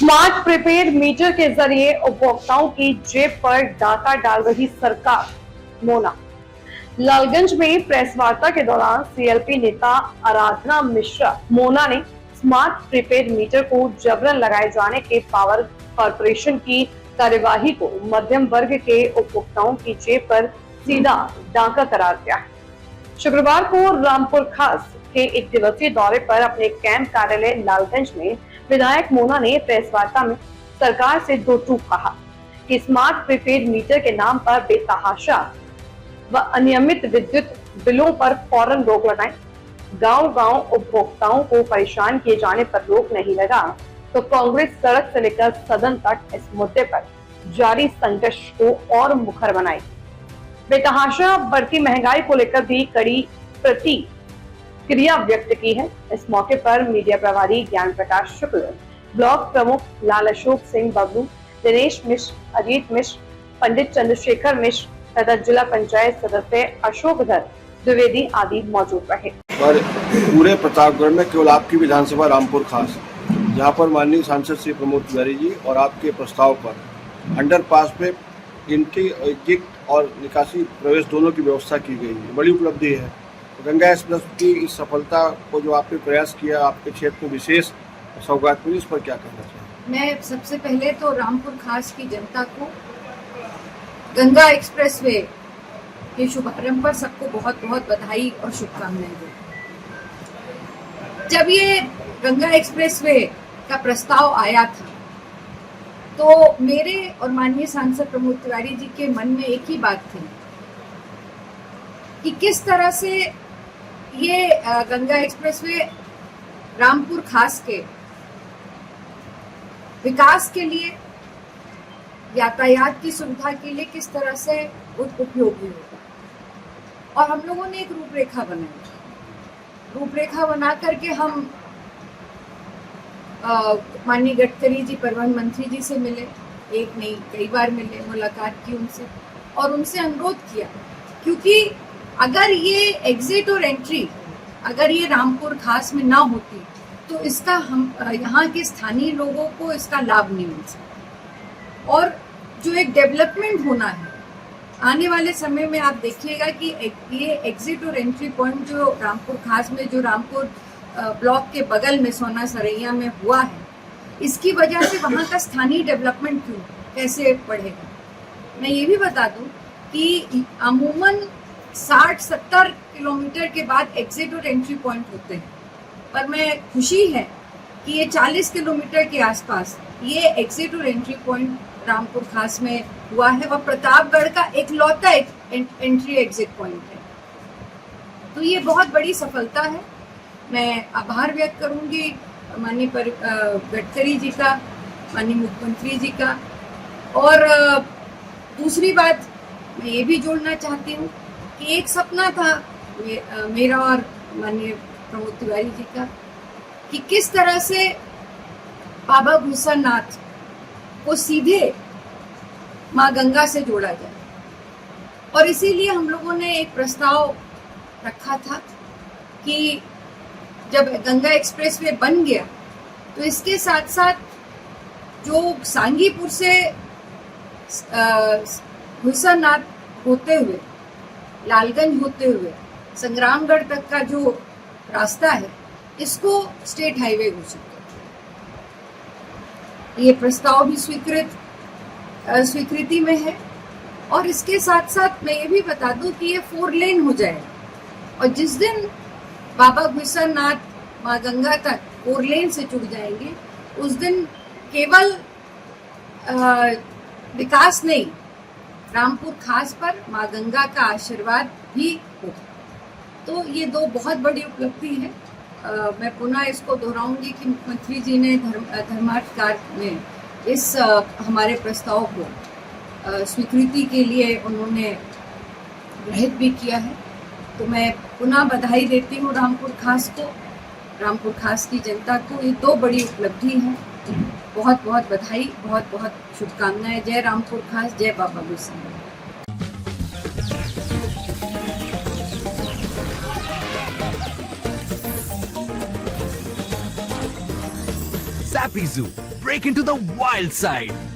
Smart prepaid meter के जरिए उपभोक्ताओं की जेब पर डाका डाल रही सरकार, मोना। लालगंज में प्रेस वार्ता के दौरान सीएलपी नेता आराधना मिश्रा मोना ने स्मार्ट प्रीपेड मीटर को जबरन लगाए जाने के पावर कॉर्पोरेशन की कार्यवाही को मध्यम वर्ग के उपभोक्ताओं की जेब पर सीधा डाका करार दिया। शुक्रवार को रामपुर खास के एक दिवसीय दौरे पर अपने कैंप कार्यालय लालगंज में विधायक मोना ने प्रेस वार्ता में सरकार से दो टूक कहा कि स्मार्ट प्रीपेड मीटर के नाम पर बेतहाशा व अनियमित विद्युत बिलों पर फौरन रोक लगाएं। गांव-गांव उपभोक्ताओं को परेशान किए जाने पर रोक नहीं लगा तो कांग्रेस सड़क से लेकर सदन तक इस मुद्दे पर जारी संघर्ष को और मुखर बनाएगी। बेतहाशा बढ़ती महंगाई को लेकर भी कड़ी प्रतिक्रिया व्यक्त की है। इस मौके पर मीडिया प्रभारी ज्ञान प्रकाश शुक्ल, ब्लॉक प्रमुख लाल अशोक सिंह बबलू, दिनेश मिश्र, अजीत मिश्र, पंडित चंद्रशेखर मिश्र तथा जिला पंचायत सदस्य अशोकधर द्विवेदी आदि मौजूद रहे। पर पूरे प्रतापगढ़ में केवल आपकी विधानसभा रामपुर खास, जहां पर माननीय सांसद श्री प्रमोद तिवारी जी और आपके प्रस्ताव पर अंडरपास पे एंट्री, एग्जिट और निकासी प्रवेश दोनों की व्यवस्था की गई है। बड़ी उपलब्धि है। तो गंगा एक्सप्रेस की इस सफलता को जो आपने प्रयास किया, आपके क्षेत्र में विशेष सौगात मिली, इस पर क्या कहना चाहिए? मैं सबसे पहले तो रामपुर खास की जनता को गंगा एक्सप्रेसवे के शुभारंभ पर सबको बहुत बहुत बधाई और शुभकामनाएं दूं। जब ये गंगा एक्सप्रेसवे का प्रस्ताव आया था तो मेरे और माननीय सांसद प्रमोद तिवारी जी के मन में एक ही बात थी कि किस तरह से ये गंगा एक्सप्रेसवे रामपुर खास के विकास के लिए, यातायात की सुविधा के लिए किस तरह से उपयोगी होगा। और हम लोगों ने एक रूपरेखा बनाई। रूपरेखा बना करके हम माननीय गडकरी जी, परिवहन मंत्री जी से मिले, एक नहीं कई बार मिले, मुलाकात की उनसे और उनसे अनुरोध किया, क्योंकि अगर ये एग्जिट और एंट्री अगर ये रामपुर खास में ना होती तो इसका हम यहाँ के स्थानीय लोगों को इसका लाभ नहीं मिल सकता। और जो एक डेवलपमेंट होना है आने वाले समय में, आप देखिएगा कि ये एग्जिट और एंट्री पॉइंट जो रामपुर खास में, जो रामपुर ब्लॉक के बगल में सोना सरैया में हुआ है, इसकी वजह से वहाँ का स्थानीय डेवलपमेंट कैसे बढ़ेगा। मैं ये भी बता दूं कि अमूमन 60-70 किलोमीटर के बाद एग्जिट और एंट्री पॉइंट होते हैं, पर मैं खुशी है कि ये 40 किलोमीटर के आसपास ये एग्जिट और एंट्री पॉइंट रामपुर खास में हुआ है। वह प्रतापगढ़ का एकलौता एंट्री एग्जिट पॉइंट है। तो ये बहुत बड़ी सफलता है। मैं आभार व्यक्त करूंगी माननीय गडकरी जी का, माननीय मुख्यमंत्री जी का। और दूसरी बात मैं ये भी जोड़ना चाहती हूँ कि एक सपना था मेरा और माननीय प्रमोद तिवारी जी का कि किस तरह से बाबा भूसरनाथ को सीधे माँ गंगा से जोड़ा जाए। और इसीलिए हम लोगों ने एक प्रस्ताव रखा था कि जब गंगा एक्सप्रेसवे बन गया तो इसके साथ साथ जो सांगीपुर से भूसरनाथ होते हुए, लालगंज होते हुए संग्रामगढ़ तक का जो रास्ता है, इसको स्टेट हाईवे घोषित किया। ये प्रस्ताव भी स्वीकृति में है। और इसके साथ साथ मैं ये भी बता दूं कि ये 4 लेन हो जाएगा। और जिस दिन बाबा भूसरनाथ माँ गंगा तक 4 लेन से जुड़ जाएंगे, उस दिन केवल विकास नहीं, रामपुर खास पर माँ गंगा का आशीर्वाद भी होगा। तो ये 2 बहुत बड़ी उपलब्धि है। मैं पुनः इसको दोहराऊंगी कि मुख्यमंत्री जी ने धर्मार्थ कार्य में इस हमारे प्रस्ताव को स्वीकृति के लिए उन्होंने गृहीत भी किया है। तो मैं पुनः बधाई देती हूँ रामपुर खास को, रामपुर खास की जनता को। ये 2 बड़ी उपलब्धि हैं। बहुत बहुत बधाई, बहुत बहुत शुभकामनाएं। जय रामपुर खास, जय बाबा Bhusarnath. Sappy Zoo break into the wild side.